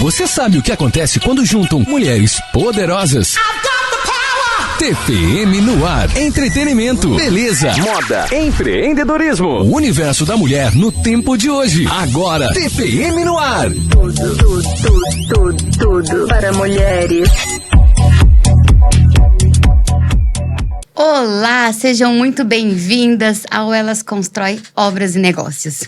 Você sabe o que acontece quando juntam mulheres poderosas? TPM no ar. Entretenimento, beleza, moda, empreendedorismo. O universo da mulher no tempo de hoje. Agora, TPM no ar. Tudo para mulheres. Olá, sejam muito bem-vindas ao Elas Constrói Obras e Negócios.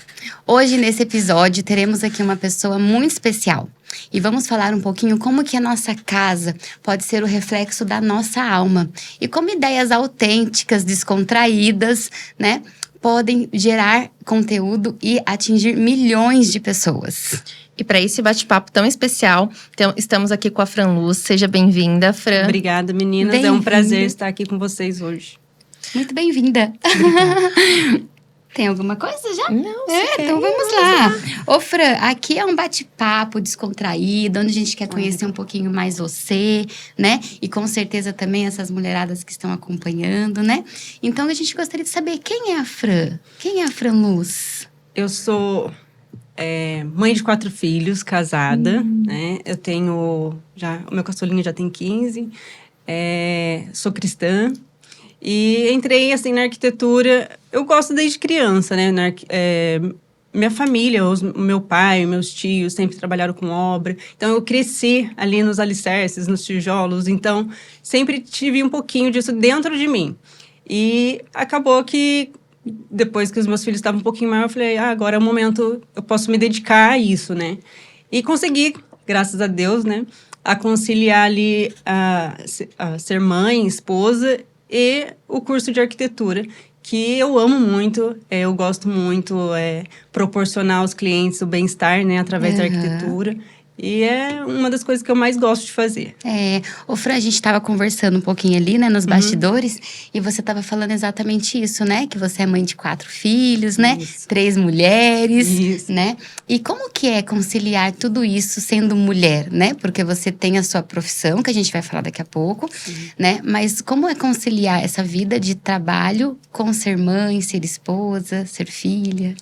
Hoje, nesse episódio, teremos aqui uma pessoa muito especial. E vamos falar um pouquinho como que a nossa casa pode ser o reflexo da nossa alma. E como ideias autênticas, descontraídas, né, podem gerar conteúdo e atingir milhões de pessoas. E para esse bate-papo tão especial, então, estamos aqui com a Fran Luz. Seja bem-vinda, Fran. Obrigada, meninas. Bem-vinda. É um prazer estar aqui com vocês hoje. Muito bem-vinda. Tem alguma coisa já? Não, então vamos lá. Ô, Fran, aqui é um bate-papo descontraído, onde a gente quer conhecer um pouquinho mais você, né? E com certeza também essas mulheradas que estão acompanhando, né? Então, a gente gostaria de saber quem é a Fran? Quem é a Fran Luz? Eu sou mãe de 4 filhos, casada, né? Eu tenho... o meu caçulinho já tem 15. Sou cristã. E entrei, assim, na arquitetura... Eu gosto desde criança, né? Minha família, meu pai, meus tios sempre trabalharam com obra. Então, eu cresci ali nos alicerces, nos tijolos. Então, sempre tive um pouquinho disso dentro de mim. E acabou que, depois que os meus filhos estavam um pouquinho maiores, eu falei, agora é o momento, eu posso me dedicar a isso, né? E consegui, graças a Deus, né? A conciliar ali a ser mãe, esposa e o curso de arquitetura, que eu amo muito, eu gosto muito proporcionar aos clientes o bem-estar, né, através da arquitetura. E é uma das coisas que eu mais gosto de fazer. Ô Fran, a gente estava conversando um pouquinho ali, né, nos bastidores, e você estava falando exatamente isso, né? Que você é mãe de 4 filhos, né? Isso. 3 mulheres, Isso. né? E como que é conciliar tudo isso sendo mulher, né? Porque você tem a sua profissão, que a gente vai falar daqui a pouco, né? Mas como é conciliar essa vida de trabalho com ser mãe, ser esposa, ser filha?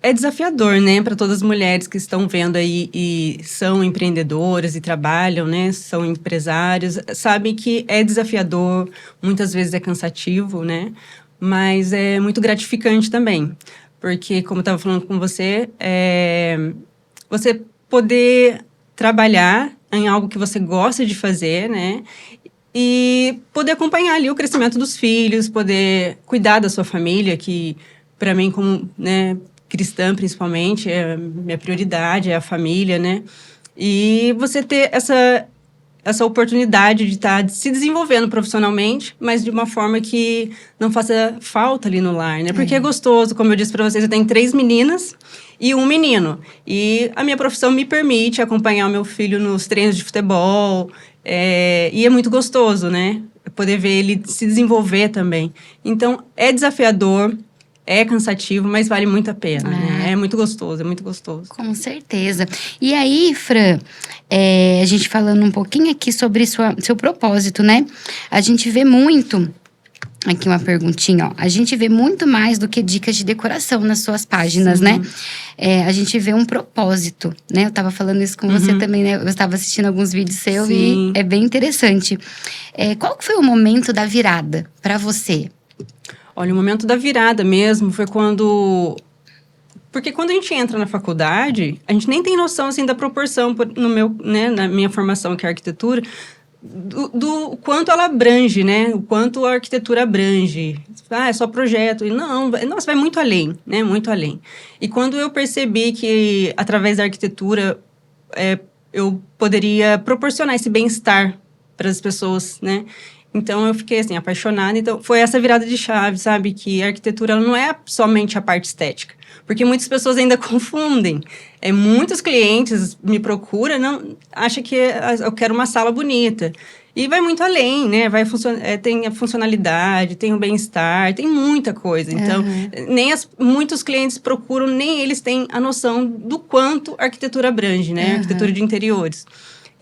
É desafiador, né, para todas as mulheres que estão vendo aí e são empreendedoras e trabalham, né, são empresários, sabem que é desafiador, muitas vezes é cansativo, né, mas é muito gratificante também, porque, como eu estava falando com você, você poder trabalhar em algo que você gosta de fazer, né, e poder acompanhar ali o crescimento dos filhos, poder cuidar da sua família, que para mim, como, né, cristã, principalmente, minha prioridade é a família, né? E você ter essa oportunidade de estar se desenvolvendo profissionalmente, mas de uma forma que não faça falta ali no lar, né? Porque é gostoso, como eu disse para vocês, eu tenho 3 meninas e 1 menino. E a minha profissão me permite acompanhar o meu filho nos treinos de futebol, e é muito gostoso, né? Poder ver ele se desenvolver também. Então, é desafiador, é cansativo, mas vale muito a pena, né? É muito gostoso, é muito gostoso. Com certeza. E aí, Fran, a gente falando um pouquinho aqui sobre seu propósito, né? A gente vê muito... Aqui uma perguntinha, ó. A gente vê muito mais do que dicas de decoração nas suas páginas, né? A gente vê um propósito, né? Eu tava falando isso com você também, né? Eu estava assistindo alguns vídeos seus e é bem interessante. Qual que foi o momento da virada para você? Olha, o momento da virada mesmo foi quando... Porque quando a gente entra na faculdade, a gente nem tem noção, assim, da proporção, na minha formação, que é a arquitetura, do quanto ela abrange, né? O quanto a arquitetura abrange. É só projeto. E não, nossa, vai muito além, né? Muito além. E quando eu percebi que, através da arquitetura, eu poderia proporcionar esse bem-estar para as pessoas, né? Então, eu fiquei, assim, apaixonada. Então, foi essa virada de chave, sabe? Que a arquitetura ela não é somente a parte estética. Porque muitas pessoas ainda confundem. Muitos clientes me procuram, acham que eu quero uma sala bonita. E vai muito além, né? Tem a funcionalidade, tem o bem-estar, tem muita coisa. Então, muitos clientes procuram, nem eles têm a noção do quanto a arquitetura abrange, né? A arquitetura de interiores.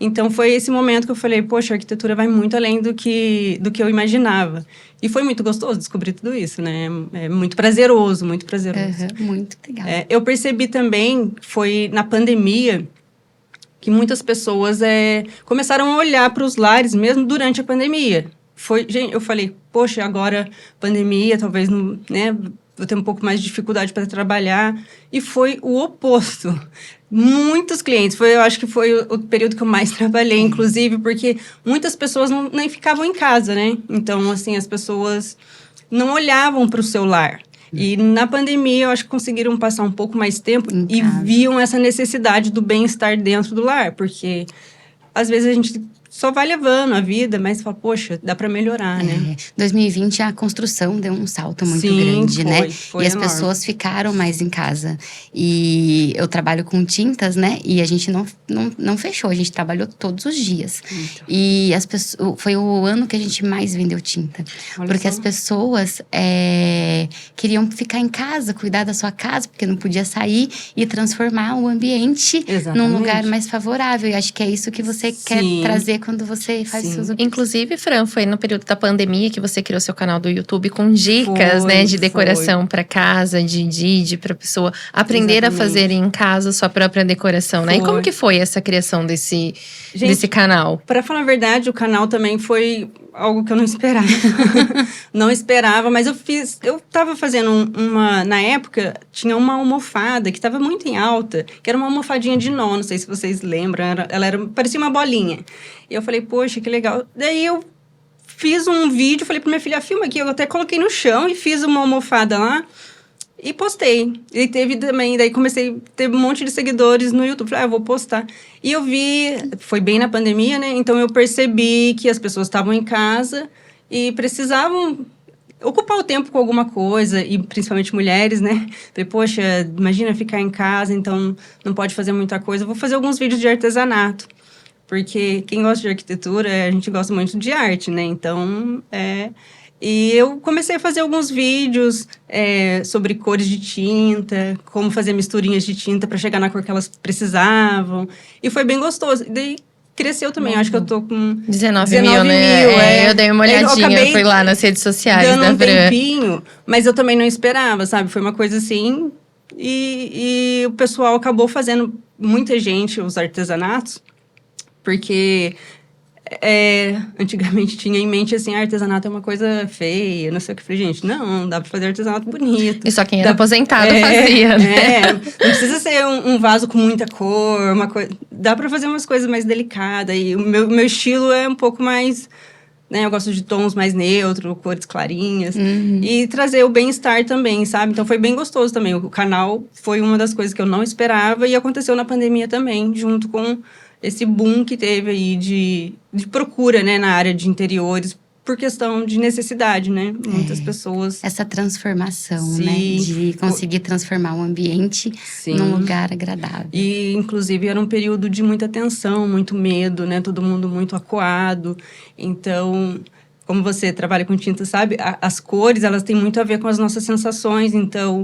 Então, foi esse momento que eu falei, poxa, a arquitetura vai muito além do que eu imaginava. E foi muito gostoso descobrir tudo isso, né? É muito prazeroso, muito prazeroso. Muito legal. Eu percebi também, foi na pandemia, que muitas pessoas começaram a olhar para os lares mesmo durante a pandemia. Gente, eu falei, poxa, agora pandemia, talvez não, né, vou ter um pouco mais de dificuldade para trabalhar. E foi o oposto. Muitos clientes, eu acho que foi o período que eu mais trabalhei, inclusive, porque muitas pessoas nem ficavam em casa, né? Então, assim, as pessoas não olhavam para o celular. E na pandemia, eu acho que conseguiram passar um pouco mais tempo e viam essa necessidade do bem-estar dentro do lar, porque às vezes a gente só vai levando a vida, mas fala, poxa, dá para melhorar, né? 2020, a construção deu um salto muito Sim, grande, né? Foi E as enorme. pessoas ficaram mais em casa. E eu trabalho com tintas, né? E a gente não fechou, a gente trabalhou todos os dias. Então. E as pessoas, foi o ano que a gente mais vendeu tinta. Olha porque só. as pessoas queriam ficar em casa, cuidar da sua casa, porque não podia sair e transformar o ambiente Exatamente. num lugar mais favorável. E acho que é isso que você quer Sim. trazer quando você faz Sim. seus Inclusive, Fran, foi no período da pandemia que você criou seu canal do YouTube com dicas, Foi, né, de decoração para casa, de para pessoa aprender a Exatamente. fazer em casa sua própria decoração, né? E como Foi. que foi essa criação desse canal? Para falar a verdade, o canal também foi algo que eu não esperava. Não esperava, mas eu tava fazendo na época, tinha uma almofada que estava muito em alta, que era uma almofadinha de nó, não sei se vocês lembram, parecia uma bolinha. E eu falei, poxa, que legal. Daí eu fiz um vídeo, falei pra minha filha, filma aqui, eu até coloquei no chão e fiz uma almofada lá. E postei. E teve também, daí comecei a ter um monte de seguidores no YouTube. Falei, eu vou postar. E eu vi, foi bem na pandemia, né? Então eu percebi que as pessoas estavam em casa e precisavam ocupar o tempo com alguma coisa, e principalmente mulheres, né? Falei, poxa, imagina ficar em casa, então não pode fazer muita coisa. Eu vou fazer alguns vídeos de artesanato. Porque quem gosta de arquitetura, a gente gosta muito de arte, né? Então, E eu comecei a fazer alguns vídeos sobre cores de tinta, como fazer misturinhas de tinta para chegar na cor que elas precisavam. E foi bem gostoso. E daí cresceu também. Acho que eu tô com 19 mil, né? Eu dei uma olhadinha, fui lá nas redes sociais dando da um Fran. tempinho, mas eu também não esperava, sabe? Foi uma coisa assim. E o pessoal acabou fazendo, muita gente, os artesanatos, porque antigamente tinha em mente assim, artesanato é uma coisa feia, não sei o que. Eu falei, gente, não, dá pra fazer artesanato bonito. E só quem era aposentado fazia, né? Não precisa ser um vaso com muita cor, uma coisa. Dá pra fazer umas coisas mais delicadas. E o meu estilo é um pouco mais, né? Eu gosto de tons mais neutros, cores clarinhas. E trazer o bem-estar também, sabe? Então foi bem gostoso também. O canal foi uma das coisas que eu não esperava e aconteceu na pandemia também, junto com esse boom que teve aí de procura, né, na área de interiores, por questão de necessidade, né? Muitas pessoas... Essa transformação, Sim. né? De conseguir transformar o ambiente num lugar agradável. E, inclusive, era um período de muita tensão, muito medo, né? Todo mundo muito acuado. Então, como você trabalha com tinta, sabe? As cores, elas têm muito a ver com as nossas sensações. Então,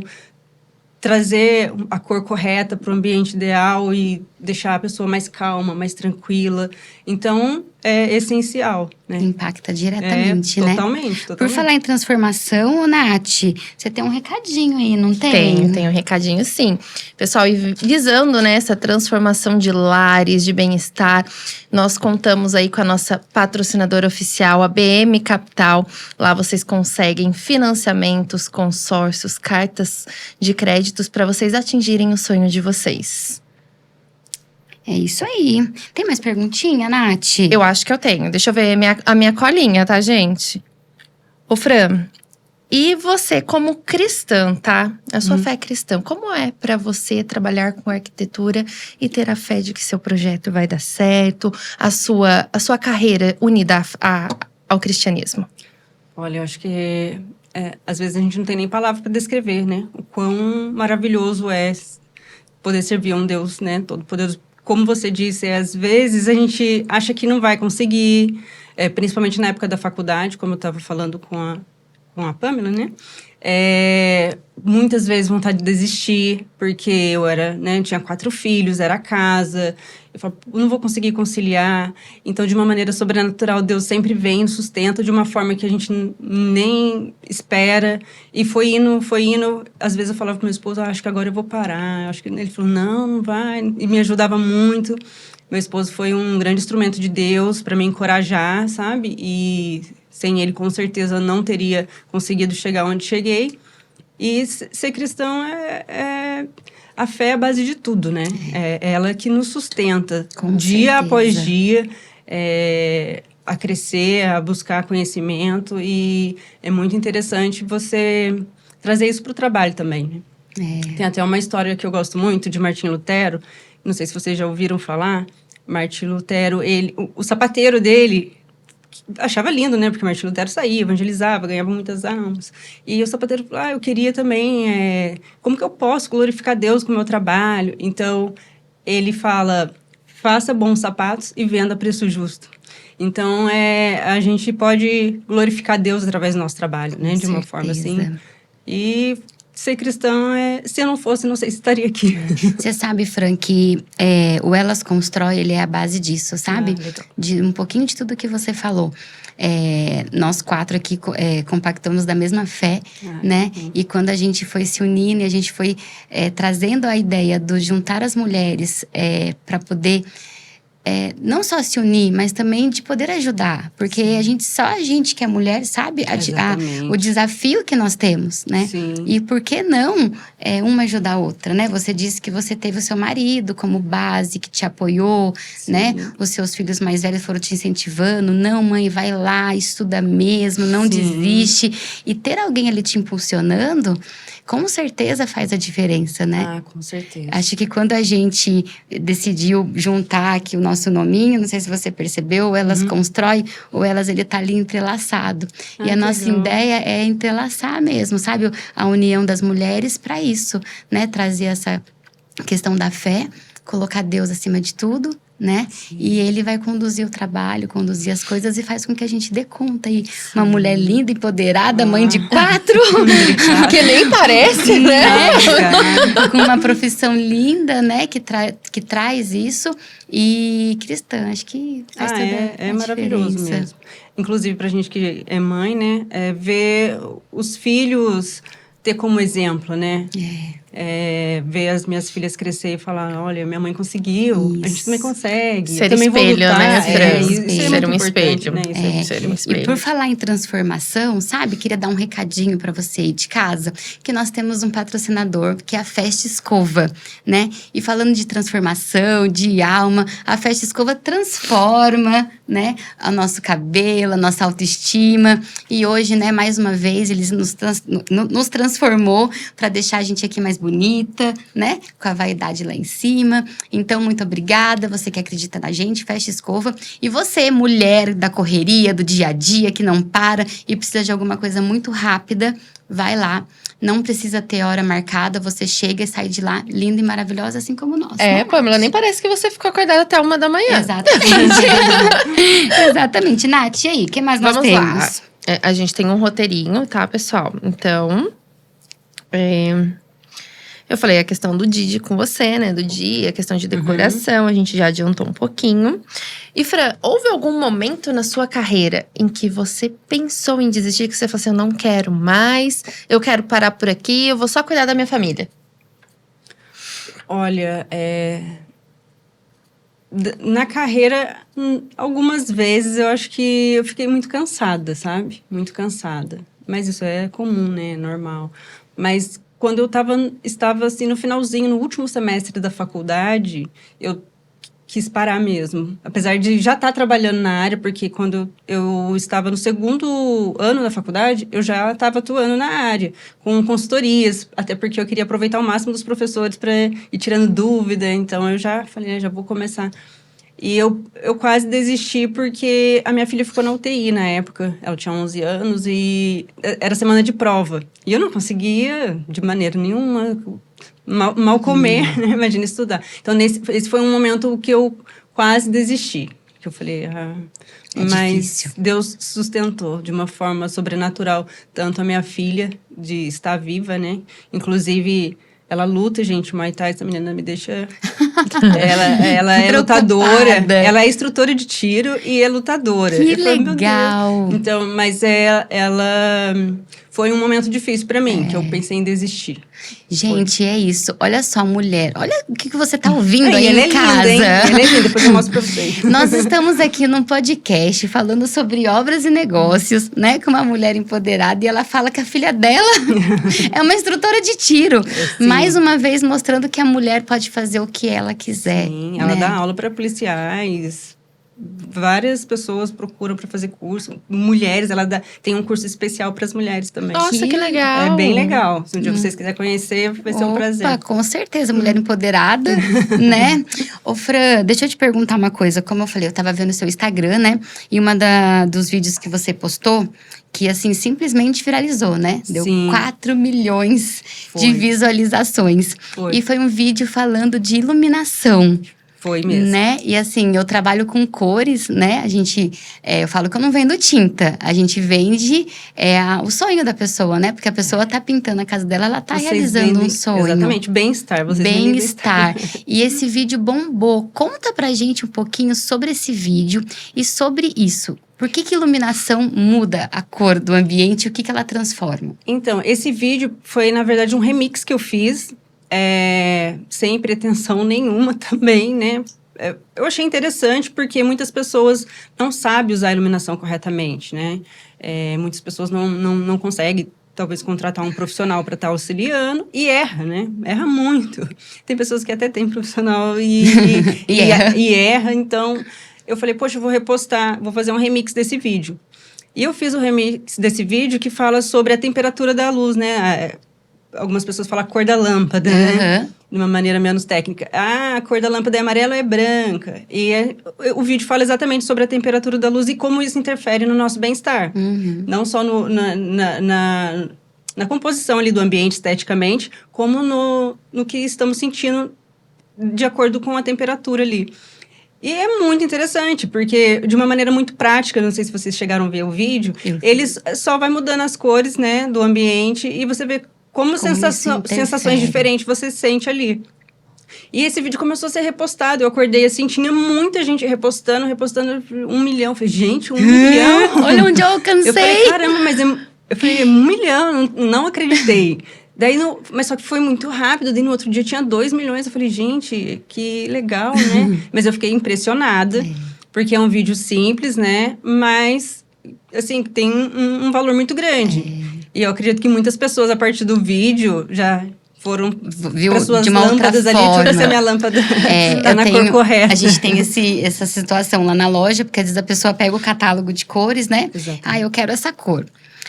trazer a cor correta para o ambiente ideal e deixar a pessoa mais calma, mais tranquila. Então, é essencial, né? Impacta diretamente, né? Totalmente. Por falar em transformação, Nath, você tem um recadinho aí, não tem? Tem um recadinho, sim. Pessoal, e visando, né, essa transformação de lares, de bem-estar, nós contamos aí com a nossa patrocinadora oficial, a BM Capital. Lá vocês conseguem financiamentos, consórcios, cartas de créditos para vocês atingirem o sonho de vocês. É isso aí. Tem mais perguntinha, Nath? Eu acho que eu tenho. Deixa eu ver a minha colinha, tá, gente? Ô, Fran, e você como cristã, tá? A sua fé cristã, como é pra você trabalhar com arquitetura e ter a fé de que seu projeto vai dar certo? A sua carreira unida ao cristianismo? Olha, eu acho que às vezes a gente não tem nem palavra para descrever, né? O quão maravilhoso é poder servir a um Deus, né? Todo-Poderoso. Como você disse, às vezes a gente acha que não vai conseguir, principalmente na época da faculdade, como eu estava falando com com a Pamela, né? Muitas vezes vontade de desistir, porque eu era, né, tinha 4 filhos, era casa. Eu falo, não vou conseguir conciliar. Então, de uma maneira sobrenatural, Deus sempre vem, sustenta de uma forma que a gente nem espera. E foi indo. Às vezes eu falava pro meu esposo, acho que agora eu vou parar. Acho que ele falou, não vai. E me ajudava muito. Meu esposo foi um grande instrumento de Deus para me encorajar, sabe? E sem ele, com certeza, eu não teria conseguido chegar onde cheguei. E ser cristão a fé é a base de tudo, né? É ela que nos sustenta, Com dia certeza. após dia, a crescer, a buscar conhecimento. E é muito interessante você trazer isso para o trabalho também, né? Tem até uma história que eu gosto muito de Martim Lutero. Não sei se vocês já ouviram falar. Martim Lutero, o sapateiro dele achava lindo, né? Porque Martim Lutero saía, evangelizava, ganhava muitas almas. E o sapateiro falou, eu queria também... como que eu posso glorificar Deus com o meu trabalho? Então, ele fala, faça bons sapatos e venda a preço justo. Então, a gente pode glorificar Deus através do nosso trabalho, né? De uma forma assim. E ser cristão, se eu não fosse, não sei se estaria aqui. Você sabe, Fran, que o Elas Constrói, ele é a base disso, sabe? De um pouquinho de tudo que você falou. Nós 4 aqui compactamos da mesma fé, né? E quando a gente foi se unindo e a gente foi trazendo a ideia do juntar as mulheres para poder... não só se unir, mas também de poder ajudar. Porque só a gente que é mulher sabe o desafio que nós temos, né? Sim. E por que não uma ajudar a outra, né? Você disse que você teve o seu marido como base, que te apoiou, Sim. né? Os seus filhos mais velhos foram te incentivando. Não, mãe, vai lá, estuda mesmo, não Sim. desiste. E ter alguém ali te impulsionando, com certeza faz a diferença, né? Com certeza. Acho que quando a gente decidiu juntar aqui o nosso nominho, não sei se você percebeu, ou Elas Constrói, ou Elas, ele tá ali entrelaçado. E a nossa ideia é entrelaçar mesmo, sabe? A união das mulheres para isso, né? Trazer essa questão da fé, colocar Deus acima de tudo, né? Sim. E ele vai conduzir o trabalho, conduzir as coisas e faz com que a gente dê conta. E uma mulher linda, empoderada, mãe de 4, Que nem parece, né? Com uma profissão linda, né? Que traz isso. E cristã, acho que faz toda a maravilhoso diferença. mesmo. Inclusive, pra gente que é mãe, né? Ver os filhos ter como exemplo, né? Ver as minhas filhas crescer e falar, olha, minha mãe conseguiu, a gente também consegue. Ser eu também espelho, vou lutar. né, Fran? Ser um espelho. Né? Ser um espelho. E por falar em transformação, sabe? Queria dar um recadinho para você aí de casa, que nós temos um patrocinador, que é a Festa Escova, né? E falando de transformação, de alma, a Festa Escova transforma, né? O nosso cabelo, a nossa autoestima. E hoje, né, mais uma vez, eles nos transformou para deixar a gente aqui mais bonita, né? Com a vaidade lá em cima. Então, muito obrigada. Você que acredita na gente, Festa Escova. E você, mulher da correria, do dia a dia, que não para e precisa de alguma coisa muito rápida, vai lá. Não precisa ter hora marcada. Você chega e sai de lá linda e maravilhosa, assim como nós. Pamela, nem parece que você ficou acordada até 1 da manhã. Exatamente. Exatamente. Nath, e aí? O que mais nós temos? Lá. A gente tem um roteirinho, tá, pessoal? Então, eu falei a questão do Didi com você, né? Do dia, a questão de decoração, a gente já adiantou um pouquinho. E, Fran, houve algum momento na sua carreira em que você pensou em desistir, que você falou assim, eu não quero mais, eu quero parar por aqui, eu vou só cuidar da minha família? Olha, na carreira, algumas vezes eu acho que eu fiquei muito cansada, sabe? Muito cansada. Mas isso é comum, né? Normal. Mas quando eu estava assim no finalzinho, no último semestre da faculdade, eu quis parar mesmo. Apesar de já estar trabalhando na área, porque quando eu estava no 2º ano da faculdade, eu já estava atuando na área, com consultorias, até porque eu queria aproveitar o máximo dos professores para ir tirando dúvida. Então, eu já falei, já vou começar. E eu quase desisti porque a minha filha ficou na UTI na época. Ela tinha 11 anos e era semana de prova. E eu não conseguia, de maneira nenhuma, mal comer, né? Imagina estudar. Então, esse foi um momento que eu quase desisti. Que eu falei, É mas difícil. Deus sustentou de uma forma sobrenatural, tanto a minha filha, de estar viva, né? Inclusive, ela luta, gente, Muay Thai, essa menina me deixa... ela é lutadora, ela é instrutora de tiro e é lutadora. Que Eu falei, meu legal! Deus. Então, mas ela foi um momento difícil pra mim, que eu pensei em desistir. Gente, é isso. Olha só, mulher. Olha o que você tá ouvindo aí Ela é em linda, casa. hein? Ela é linda, depois eu mostro pra vocês. Nós estamos aqui num podcast falando sobre obras e negócios, né? Com uma mulher empoderada. E ela fala que a filha dela é uma instrutora de tiro. Sim. Mais uma vez mostrando que a mulher pode fazer o que ela quiser. Sim, ela né? dá aula para policiais. Várias pessoas procuram para fazer curso. Mulheres, tem um curso especial para as mulheres também. Nossa, que legal. É bem legal. Se um dia vocês quiserem conhecer, vai ser um prazer. Opa, com certeza, mulher empoderada, né? Ô, Fran, deixa eu te perguntar uma coisa. Como eu falei, eu tava vendo o seu Instagram, né? E dos vídeos que você postou, que assim, simplesmente viralizou, né? Deu Sim. 4 milhões Foi. de visualizações. Foi. E foi um vídeo falando de iluminação. Foi mesmo. Né? E assim, eu trabalho com cores, né? Eu falo que eu não vendo tinta. A gente vende o sonho da pessoa, né? Porque a pessoa tá pintando a casa dela, ela tá Vocês realizando vendem- um sonho. Exatamente, bem-estar. Vocês vendem Bem-estar. E esse vídeo bombou. Conta pra gente um pouquinho sobre esse vídeo e sobre isso. Por que iluminação muda a cor do ambiente e o que ela transforma? Então, esse vídeo foi, na verdade, um remix que eu fiz. Sem pretensão nenhuma também, né? Eu achei interessante porque muitas pessoas não sabem usar a iluminação corretamente, né? Muitas pessoas não conseguem, talvez, contratar um profissional para estar auxiliando e erra, né? Erra muito. Tem pessoas que até têm profissional e erra. Então, eu falei, poxa, eu vou repostar, vou fazer um remix desse vídeo. E eu fiz o remix desse vídeo que fala sobre a temperatura da luz, né? Algumas pessoas falam a cor da lâmpada, né? De uma maneira menos técnica. A cor da lâmpada é amarela ou é branca? E o vídeo fala exatamente sobre a temperatura da luz e como isso interfere no nosso bem-estar. Uhum. Não só na composição ali do ambiente esteticamente, como no que estamos sentindo de acordo com a temperatura ali. E é muito interessante, porque de uma maneira muito prática, não sei se vocês chegaram a ver o vídeo, eles só vai mudando as cores, né, do ambiente e você vê como sensações diferentes você sente ali. E esse vídeo começou a ser repostado. Eu acordei assim, tinha muita gente repostando 1 milhão. Eu falei, gente, 1 milhão? Olha onde eu alcancei! Eu falei, caramba, mas eu falei, 1 milhão? Não acreditei. Daí, mas só que foi muito rápido. Daí no outro dia tinha 2 milhões. Eu falei, gente, que legal, né? Mas eu fiquei impressionada, porque é um vídeo simples, né? Mas, assim, tem um valor muito grande. E eu acredito que muitas pessoas, a partir do vídeo, já foram para suas de uma lâmpadas outra ali. forma. Deixa eu ver se a minha lâmpada tá na cor correta. A gente tem essa situação lá na loja, porque às vezes a pessoa pega o catálogo de cores, né? Exatamente. Eu quero essa cor.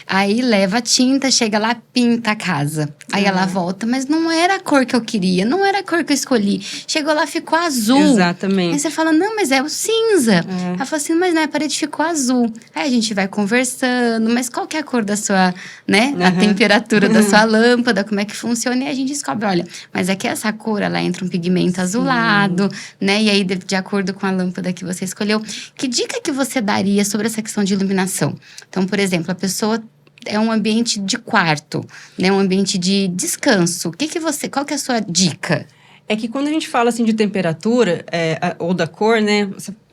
Aí leva a tinta, chega lá, pinta a casa. Aí ela volta, mas não era a cor que eu queria, não era a cor que eu escolhi. Chegou lá, ficou azul. Exatamente. Aí você fala, não, mas é o cinza. Ela fala assim, mas não, a parede ficou azul. Aí a gente vai conversando, mas qual que é a cor da sua, né? A temperatura da sua lâmpada, como é que funciona? E a gente descobre, olha, mas é que essa cor, ela entra um pigmento azulado, né? E aí, de acordo com a lâmpada que você escolheu. Que dica que você daria sobre essa questão de iluminação? Então, por exemplo, a pessoa é um ambiente de quarto, né? Um ambiente de descanso. Qual que é a sua dica? É que quando a gente fala assim de temperatura, ou da cor, né?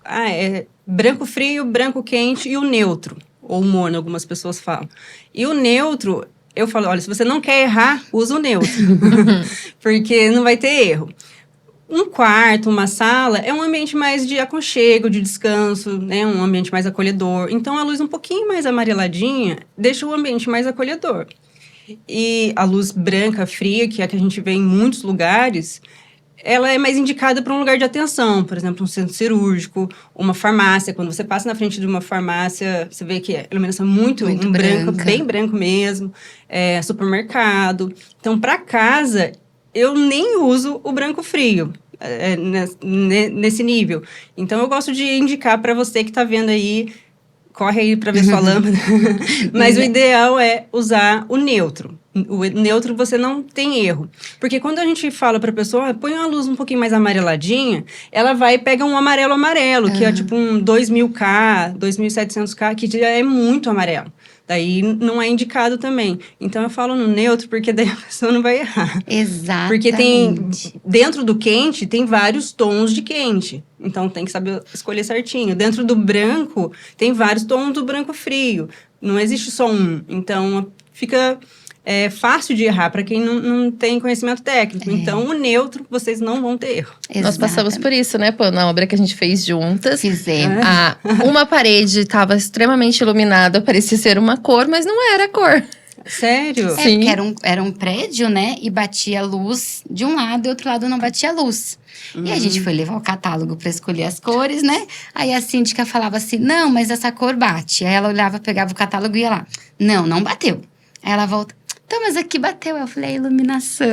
É branco frio, branco quente e o neutro. Ou morno, algumas pessoas falam. E o neutro, eu falo, olha, se você não quer errar, usa o neutro. Porque não vai ter erro. Um quarto, uma sala, é um ambiente mais de aconchego, de descanso, né? Um ambiente mais acolhedor. Então, a luz um pouquinho mais amareladinha deixa o ambiente mais acolhedor. E a luz branca, fria, que é a que a gente vê em muitos lugares, ela é mais indicada para um lugar de atenção. Por exemplo, um centro cirúrgico, uma farmácia. Quando você passa na frente de uma farmácia, você vê que a iluminação é muito branco, bem branco mesmo. Supermercado. Então, para casa, eu nem uso o branco frio. Nesse nível. Então, eu gosto de indicar para você que está vendo aí, corre aí para ver sua lâmpada. Mas o ideal é usar o neutro. O neutro você não tem erro. Porque quando a gente fala pra pessoa, põe uma luz um pouquinho mais amareladinha, ela vai e pega um amarelo, que é tipo um 2000K, 2700K, que já é muito amarelo. Daí não é indicado também. Então eu falo no neutro, porque daí a pessoa não vai errar. Exatamente. Porque dentro do quente, tem vários tons de quente. Então tem que saber escolher certinho. Dentro do branco, tem vários tons do branco frio. Não existe só um. Então fica fácil de errar para quem não tem conhecimento técnico. Então o neutro, vocês não vão ter erro. Nós passamos por isso, né, Pô? Na obra que a gente fez juntas. Fizemos. Uma parede estava extremamente iluminada, parecia ser uma cor, mas não era a cor. Sério? Sim. Porque era um prédio, né? E batia luz de um lado e outro lado não batia luz. E a gente foi levar o catálogo para escolher as cores, né? Aí a síndica falava assim, não, mas essa cor bate. Aí ela olhava, pegava o catálogo e ia lá. Não bateu. Aí ela volta, então, mas aqui bateu. Eu falei, a iluminação.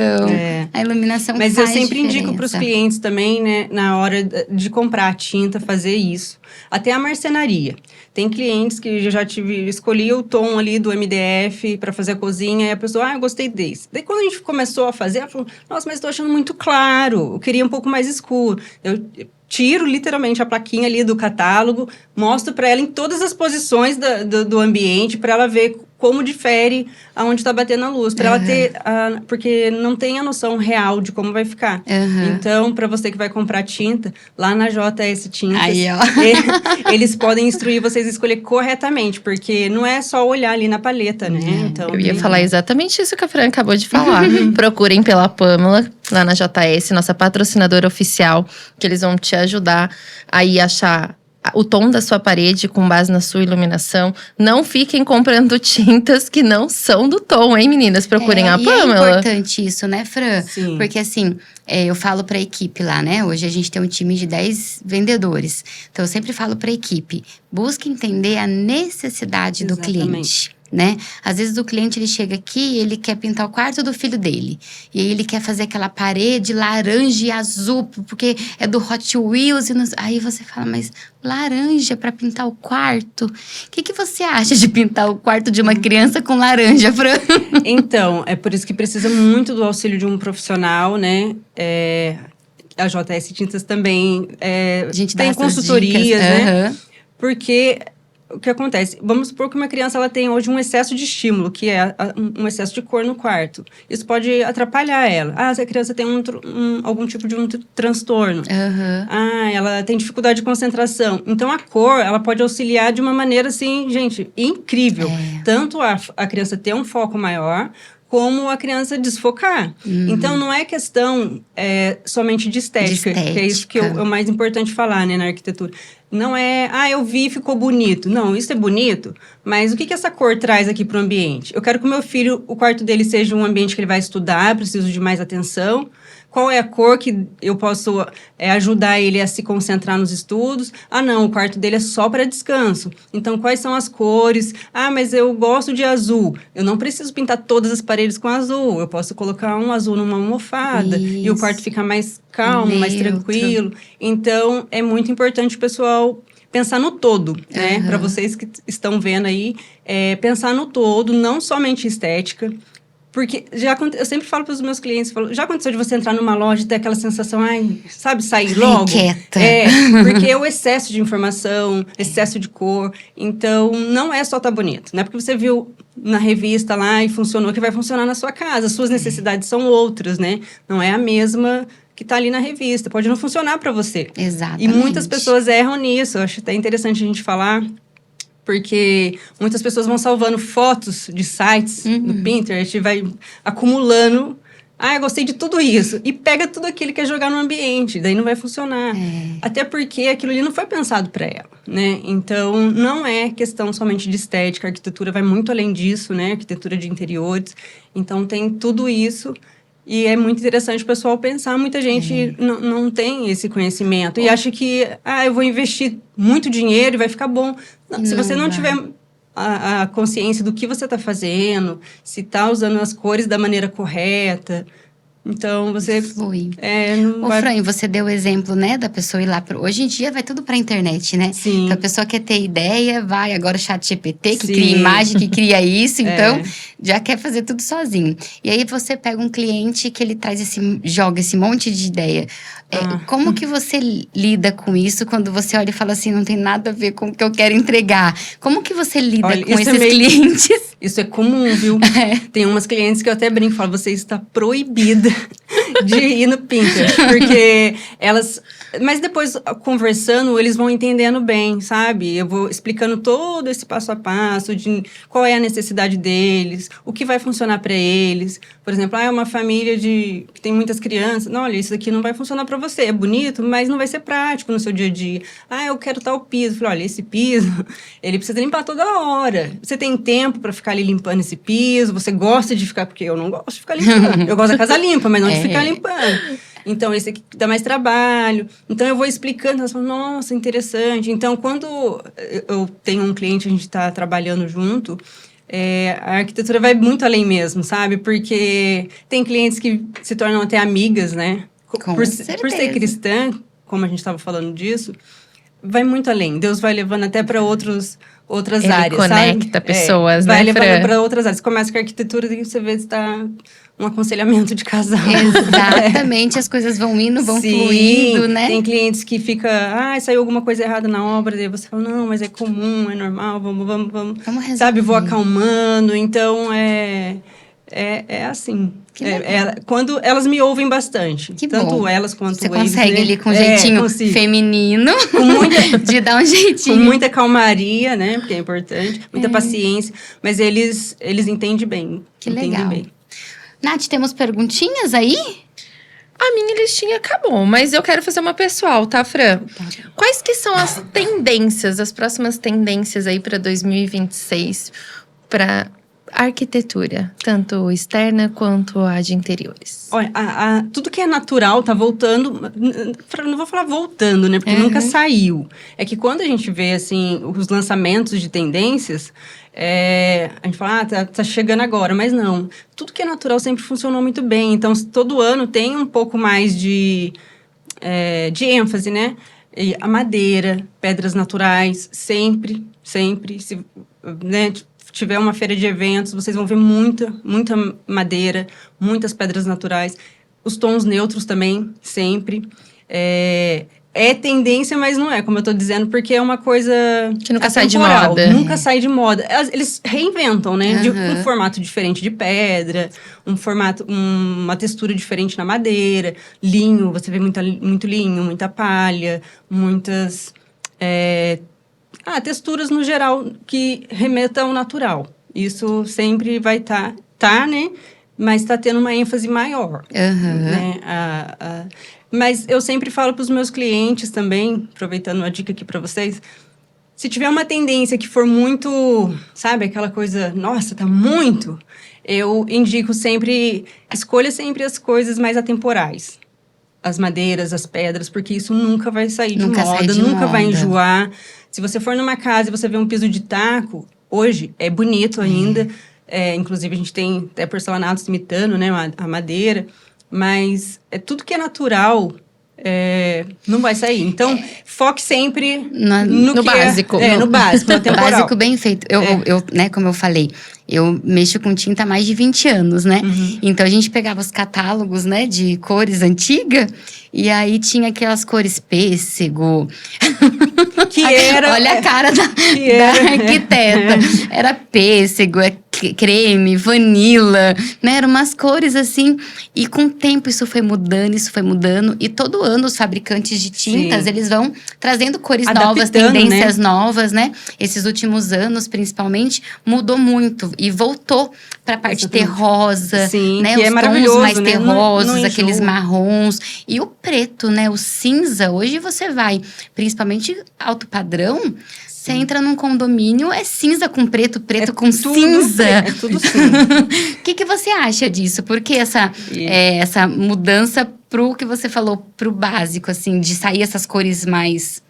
A iluminação Mas faz eu sempre diferença. indico para os clientes também, né, na hora de comprar a tinta, fazer isso. Até a marcenaria. Tem clientes que eu já escolhi o tom ali do MDF para fazer a cozinha e a pessoa, eu gostei desse. Daí quando a gente começou a fazer, ela falou, nossa, mas estou achando muito claro, eu queria um pouco mais escuro. Eu tiro literalmente a plaquinha ali do catálogo, mostro para ela em todas as posições do ambiente, para ela ver como difere aonde está batendo a luz, para ela ter, porque não tem a noção real de como vai ficar. Então, para você que vai comprar tinta, lá na JS Tintas, Aí, ó. eles podem instruir vocês a escolher corretamente, porque não é só olhar ali na paleta, né? Então, Eu ia falar exatamente isso que a Fran acabou de falar. Procurem pela Pâmela, lá na JS, nossa patrocinadora oficial, que eles vão te ajudar a ir achar o tom da sua parede com base na sua iluminação. Não fiquem comprando tintas que não são do tom, hein, meninas? Procurem a Pâmela. É importante isso, né, Fran? Sim. Porque assim, eu falo pra equipe lá, né? Hoje a gente tem um time de 10 vendedores. Então eu sempre falo pra equipe, busque entender a necessidade do cliente. Né? Às vezes o cliente ele chega aqui e ele quer pintar o quarto do filho dele. E aí ele quer fazer aquela parede laranja e azul, porque é do Hot Wheels. Aí você fala, mas laranja para pintar o quarto? O que você acha de pintar o quarto de uma criança com laranja, Fran? Então, é por isso que precisa muito do auxílio de um profissional, né? A JS Tintas também A gente dá tem essas consultorias, dicas. né? Porque o que acontece? Vamos supor que uma criança ela tem hoje um excesso de estímulo, que é um excesso de cor no quarto. Isso pode atrapalhar ela. Se a criança tem algum tipo de transtorno. Ela tem dificuldade de concentração. Então, a cor, ela pode auxiliar de uma maneira, assim, gente, incrível. Tanto a criança ter um foco maior, como a criança desfocar. Então, não é questão somente de estética, que é isso que é o mais importante falar, né, na arquitetura. Não é, eu vi e ficou bonito. Não, isso é bonito, mas o que essa cor traz aqui para o ambiente? Eu quero que o meu filho, o quarto dele seja um ambiente que ele vai estudar, preciso de mais atenção. Qual é a cor que eu posso ajudar ele a se concentrar nos estudos? Não, o quarto dele é só para descanso. Então, quais são as cores? Mas eu gosto de azul. Eu não preciso pintar todas as paredes com azul. Eu posso colocar um azul numa almofada e o quarto fica mais calmo, mais tranquilo. Então, é muito importante o pessoal pensar no todo, né? Para vocês que estão vendo aí, pensar no todo, não somente estética. Porque eu sempre falo para os meus clientes, já aconteceu de você entrar numa loja e ter aquela sensação, sabe, sair logo? Quieta. Porque é o excesso de informação, excesso de cor. Então, não é só tá bonito. Não é porque você viu na revista lá e funcionou que vai funcionar na sua casa. As suas necessidades são outras, né? Não é a mesma que tá ali na revista. Pode não funcionar para você. Exatamente. E muitas pessoas erram nisso. Eu acho até interessante a gente falar, porque muitas pessoas vão salvando fotos de sites no Pinterest e vai acumulando. Eu gostei de tudo isso. E pega tudo aquilo que quer jogar no ambiente. Daí não vai funcionar. Até porque aquilo ali não foi pensado para ela, né? Então, não é questão somente de estética. A arquitetura vai muito além disso, né? Arquitetura de interiores. Então, tem tudo isso. E é muito interessante o pessoal pensar. Muita gente não tem esse conhecimento. E acha que, eu vou investir muito dinheiro e vai ficar bom. Não, se você não tiver a consciência do que você está fazendo, se está usando as cores da maneira correta, Então, você Flui. não Ô, vai... Fran, você deu o exemplo, né, da pessoa ir lá Hoje em dia vai tudo pra internet, né? Sim. Então a pessoa quer ter ideia, vai agora o chat GPT, que Sim. cria imagem, que cria isso, então já quer fazer tudo sozinho. E aí você pega um cliente que ele joga esse monte de ideia. Como que você lida com isso quando você olha e fala assim, não tem nada a ver com o que eu quero entregar? Como que você lida com esses clientes? Isso é comum, viu? Tem umas clientes que eu até brinco, falo, você está proibida de ir no Pinterest, porque elas... Mas depois, conversando, eles vão entendendo bem, sabe? Eu vou explicando todo esse passo a passo de qual é a necessidade deles, o que vai funcionar para eles. Por exemplo, é uma família que tem muitas crianças. Não, olha, isso aqui não vai funcionar para você. É bonito, mas não vai ser prático no seu dia a dia. Eu quero tal piso. Eu falei, olha, esse piso, ele precisa limpar toda hora. Você tem tempo para ficar ali limpando esse piso? Você gosta de ficar... Porque eu não gosto de ficar limpando. Eu gosto da casa limpa, mas não de ficar limpando. Então, esse aqui dá mais trabalho. Então, eu vou explicando, elas falam, nossa, interessante. Então, quando eu tenho um cliente, a gente está trabalhando junto, a arquitetura vai muito além mesmo, sabe? Porque tem clientes que se tornam até amigas, né? Por ser cristã, como a gente estava falando disso, vai muito além. Deus vai levando até para outras áreas, conecta sabe? pessoas, vai né, levando para outras áreas. Começa com a arquitetura e você vê se está um aconselhamento de casal. Exatamente, as coisas vão indo, vão fluindo, né? Tem clientes que ficam, saiu alguma coisa errada na obra, daí você fala, não, mas é comum, é normal, vamos resolver. Sabe, vou acalmando. Então, assim. Quando elas me ouvem bastante. Que tanto bom. Elas quanto você eles. Você consegue ali com um jeitinho feminino de dar um jeitinho. Com muita calmaria, né? Porque é importante. Muita paciência. Mas eles entendem bem. Que legal. Bem. Nath, temos perguntinhas aí? A minha listinha acabou, mas eu quero fazer uma pessoal, tá, Fran? Quais que são as tendências, as próximas tendências aí para 2026 para arquitetura, tanto externa quanto a de interiores? Olha, tudo que é natural tá voltando, não vou falar voltando, né? Porque nunca saiu. É que quando a gente vê, assim, os lançamentos de tendências, a gente fala, tá chegando agora, mas não. Tudo que é natural sempre funcionou muito bem. Então, todo ano tem um pouco mais de ênfase, né? E a madeira, pedras naturais, sempre. Se, né, tiver uma feira de eventos, vocês vão ver muita madeira, muitas pedras naturais. Os tons neutros também, sempre. É tendência, mas não é, como eu tô dizendo, porque é uma coisa que nunca sai de moda. Nunca sai de moda. Eles reinventam, né? Um formato diferente de pedra, uma textura diferente na madeira, linho, você vê muito linho, muita palha, muitas texturas no geral que remetam ao natural. Isso sempre vai estar, né? Mas está tendo uma ênfase maior, né? Mas eu sempre falo para os meus clientes também, aproveitando uma dica aqui para vocês, se tiver uma tendência que for muito, sabe, aquela coisa, nossa, tá muito, eu indico sempre, escolha sempre as coisas mais atemporais. As madeiras, as pedras, porque isso nunca vai sair de moda, nunca vai enjoar. Se você for numa casa e você vê um piso de taco, hoje é bonito ainda, inclusive a gente tem até porcelanatos imitando, né, a madeira, mas tudo que é natural não vai sair. Então, foque sempre no básico. No básico, no temporal. Básico bem feito. Eu, né, como eu falei, eu mexo com tinta há mais de 20 anos, né? Então, a gente pegava os catálogos, né, de cores antigas, e aí tinha aquelas cores pêssego. Que era... Olha a cara da arquiteta. Era pêssego, creme, vanila, né? Eram umas cores assim. E com o tempo isso foi mudando. E todo ano os fabricantes de tintas, eles vão trazendo cores novas, tendências novas, né? Esses últimos anos, principalmente, mudou muito. E voltou para a parte terrosa, né? Que os tons mais né? terrosos, não aqueles marrons. E o preto, né? O cinza. Hoje você vai, principalmente alto padrão, você entra num condomínio, é cinza com preto, preto com cinza. É tudo cinza. O que você acha disso? Por que essa mudança pro que você falou, pro básico, assim, de sair essas cores mais...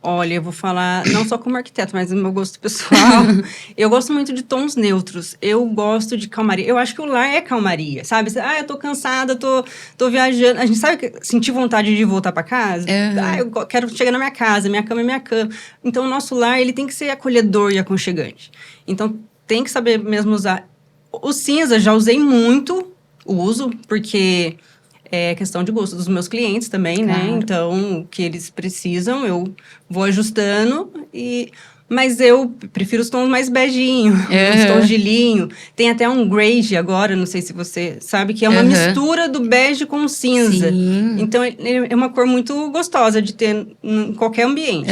Olha, eu vou falar não só como arquiteto, mas no meu gosto pessoal. Eu gosto muito de tons neutros. Eu gosto de calmaria. Eu acho que o lar é calmaria, sabe? Eu tô cansada, tô viajando. A gente sabe sentir vontade de voltar para casa? Eu quero chegar na minha casa, minha cama é minha cama. Então, o nosso lar, ele tem que ser acolhedor e aconchegante. Então, tem que saber mesmo usar. O cinza, já usei muito, uso, porque... é questão de gosto dos meus clientes também, né? Então, o que eles precisam, eu vou ajustando. Mas eu prefiro os tons mais beijinhos, os tons de linho. Tem até um grade agora, não sei se você sabe, que é uma mistura do bege com o cinza. Sim. Então, ele é uma cor muito gostosa de ter em qualquer ambiente.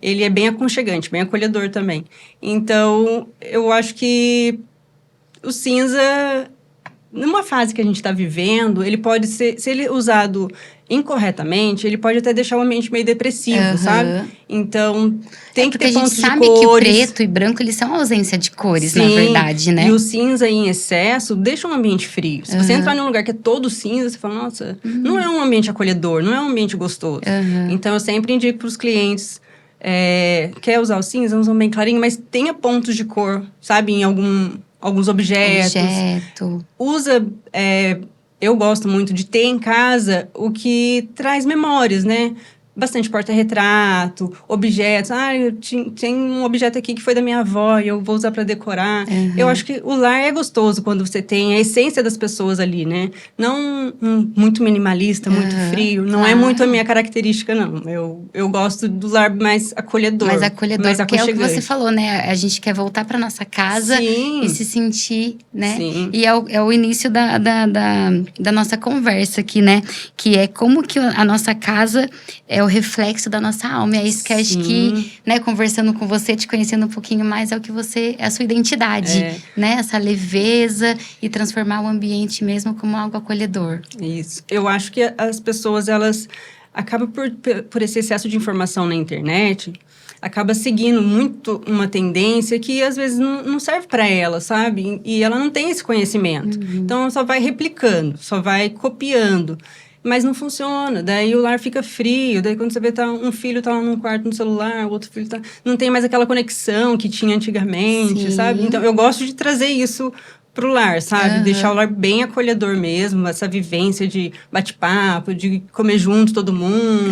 Ele é bem aconchegante, bem acolhedor também. Então, eu acho que o cinza... numa fase que a gente está vivendo, ele pode ser... se ele usado incorretamente, ele pode até deixar o ambiente meio depressivo, sabe? Então, tem que ter pontos de cores. Porque a gente sabe que o preto e branco, eles são ausência de cores, na verdade, né? E o cinza em excesso deixa um ambiente frio. Se você entrar num lugar que é todo cinza, você fala, nossa, não é um ambiente acolhedor, não é um ambiente gostoso. Então, eu sempre indico para os clientes... quer usar o cinza, usa bem clarinho, mas tenha pontos de cor, sabe? Em alguns objetos. Usa... eu gosto muito de ter em casa o que traz memórias, né? Bastante porta-retrato, objetos. Tem um objeto aqui que foi da minha avó e eu vou usar para decorar. Eu acho que o lar é gostoso quando você tem a essência das pessoas ali, né? Não muito minimalista, muito frio. Não é muito a minha característica, não. Eu gosto do lar mais acolhedor. Mais acolhedor, porque é o que você falou, né? A gente quer voltar para nossa casa e se sentir, né? Sim. E é o início da nossa conversa aqui, né? Que é como que a nossa casa é o reflexo da nossa alma. E é isso que acho que, né, conversando com você, te conhecendo um pouquinho mais, é o que você... é a sua identidade, né? Essa leveza e transformar o ambiente mesmo como algo acolhedor. Isso. Eu acho que as pessoas, elas acabam por esse excesso de informação na internet, acaba seguindo muito uma tendência que às vezes não serve para ela, sabe? E ela não tem esse conhecimento. Então, ela só vai replicando, só vai copiando. Mas não funciona, daí o lar fica frio, daí quando você vê um filho tá lá num quarto no celular, o outro filho não tem mais aquela conexão que tinha antigamente, sabe? Então, eu gosto de trazer isso pro lar, sabe? Deixar o lar bem acolhedor mesmo, essa vivência de bate-papo, de comer junto todo mundo.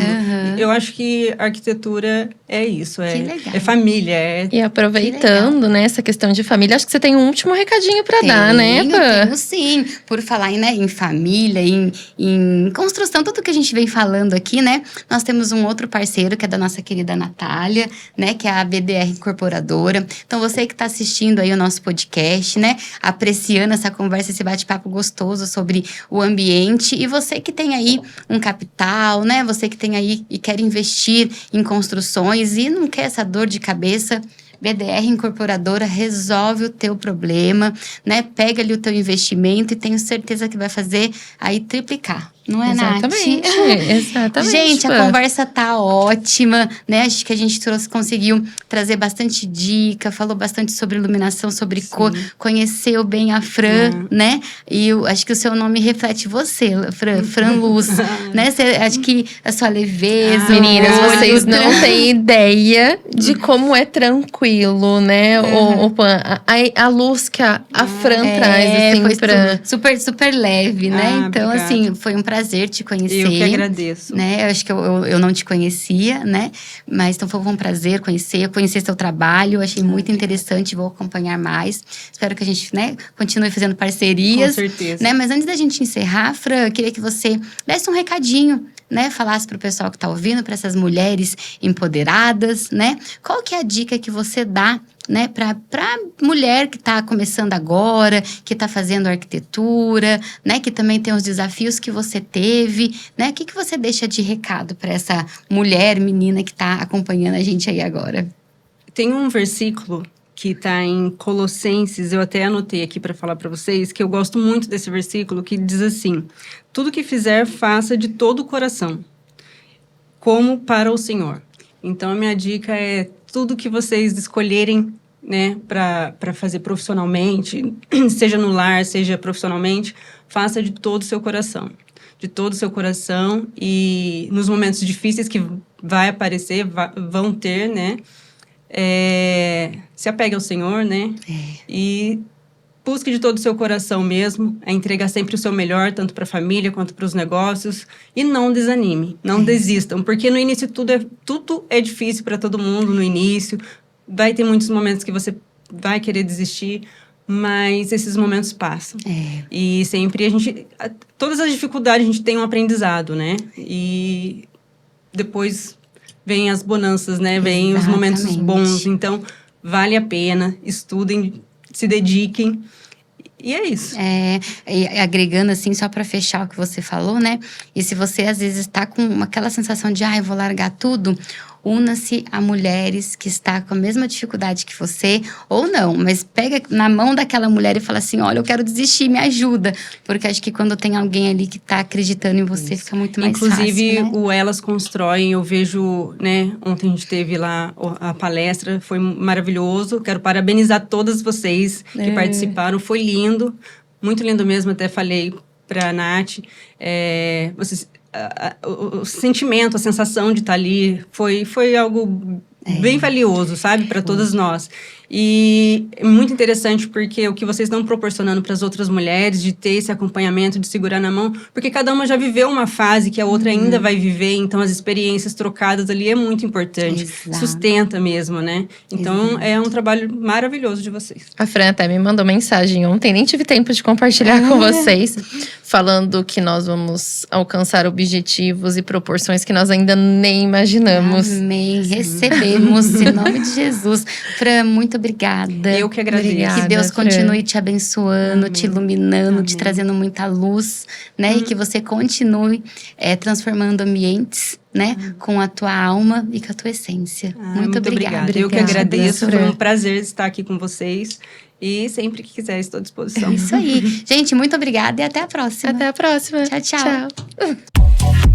Eu acho que a arquitetura é isso, é família. E aproveitando, né, essa questão de família, acho que você tem um último recadinho para dar, né, Pã? Tenho sim. Por falar em família, em construção, tudo que a gente vem falando aqui, né? Nós temos um outro parceiro, que é da nossa querida Natália, né? Que é a BDR Incorporadora. Então, você que está assistindo aí o nosso podcast, né? Apreciando essa conversa, esse bate-papo gostoso sobre o ambiente. E você que tem aí um capital, né? Você que tem aí e quer investir em construções e não quer essa dor de cabeça, BDR Incorporadora resolve o teu problema, né? Pega ali o teu investimento e tenho certeza que vai fazer aí triplicar. Não é, Exatamente, Nath? Exatamente. Gente, a conversa tá ótima, né? Acho que a gente conseguiu trazer bastante dica, falou bastante sobre iluminação, sobre cor, conheceu bem a Fran, né? E acho que o seu nome reflete você, Fran Luz, né? Acho que a sua leveza... Meninas, vocês não têm ideia de como é tranquilo, né? A luz que a Fran traz, assim, foi super leve, né? Então, obrigada. assim, foi um prazer te conhecer. Eu que agradeço. Né? Eu acho que eu não te conhecia, né? Mas então foi um prazer conhecer seu trabalho. Eu achei muito interessante, vou acompanhar mais. Espero que a gente, né, continue fazendo parcerias. Com certeza. Né? Mas antes da gente encerrar, Fran, eu queria que você desse um recadinho, né? Falasse para o pessoal que está ouvindo, para essas mulheres empoderadas, né? Qual que é a dica que você dá, né, para mulher que está começando agora, que está fazendo arquitetura, né, que também tem os desafios que você teve, né? O que você deixa de recado para essa mulher, menina que está acompanhando a gente aí agora? Tem um versículo que está em Colossenses, eu até anotei aqui para falar para vocês, que eu gosto muito desse versículo, que diz assim: tudo que fizer, faça de todo o coração, como para o Senhor. Então, a minha dica é tudo que vocês escolherem, né, para fazer profissionalmente, seja no lar, seja profissionalmente, faça de todo o seu coração. de todo o seu coração e nos momentos difíceis que vai aparecer, vão ter, né? Se apegue ao Senhor, né? E busque de todo o seu coração mesmo, a entregar sempre o seu melhor, tanto para a família quanto para os negócios. E não desanime, não desistam, porque no início tudo é difícil para todo mundo, no início. Vai ter muitos momentos que você vai querer desistir, mas esses momentos passam. E sempre todas as dificuldades a gente tem um aprendizado, né? E depois vem as bonanças, né? Vem os momentos bons. Então, vale a pena, estudem, se dediquem. E é isso. E agregando assim, só para fechar o que você falou, né? E se você às vezes está com aquela sensação de, eu vou largar tudo, una-se a mulheres que está com a mesma dificuldade que você, ou não, mas pega na mão daquela mulher e fala assim, olha, eu quero desistir, me ajuda. Porque acho que quando tem alguém ali que está acreditando em você, fica muito mais Inclusive, fácil, né? o Elas Constroem, eu vejo, né? Ontem a gente teve lá a palestra, foi maravilhoso. Quero parabenizar todas vocês que participaram, foi lindo, muito lindo mesmo, até falei para a Nath. Vocês... o sentimento, a sensação de estar ali foi algo bem valioso, sabe? Para todas nós. E é muito interessante porque o que vocês estão proporcionando para as outras mulheres, de ter esse acompanhamento, de segurar na mão, porque cada uma já viveu uma fase que a outra ainda vai viver, então as experiências trocadas ali é muito importante. Exato. Sustenta mesmo, né? Então é um trabalho maravilhoso de vocês. A Fran até me mandou mensagem ontem, nem tive tempo de compartilhar com vocês, falando que nós vamos alcançar objetivos e proporções que nós ainda nem imaginamos. Amém. Recebemos, em nome de Jesus. Fran, muito obrigada. Eu que agradeço. Obrigada, Que Deus Fran. continue te abençoando, te iluminando, te trazendo muita luz, né? E que você continue transformando ambientes, né? Com a tua alma e com a tua essência. Muito obrigada. Eu que agradeço. Fran. Foi um prazer estar aqui com vocês. E sempre que quiser, estou à disposição. Isso aí. Gente, muito obrigada e até a próxima. Até a próxima. Tchau, tchau. Tchau.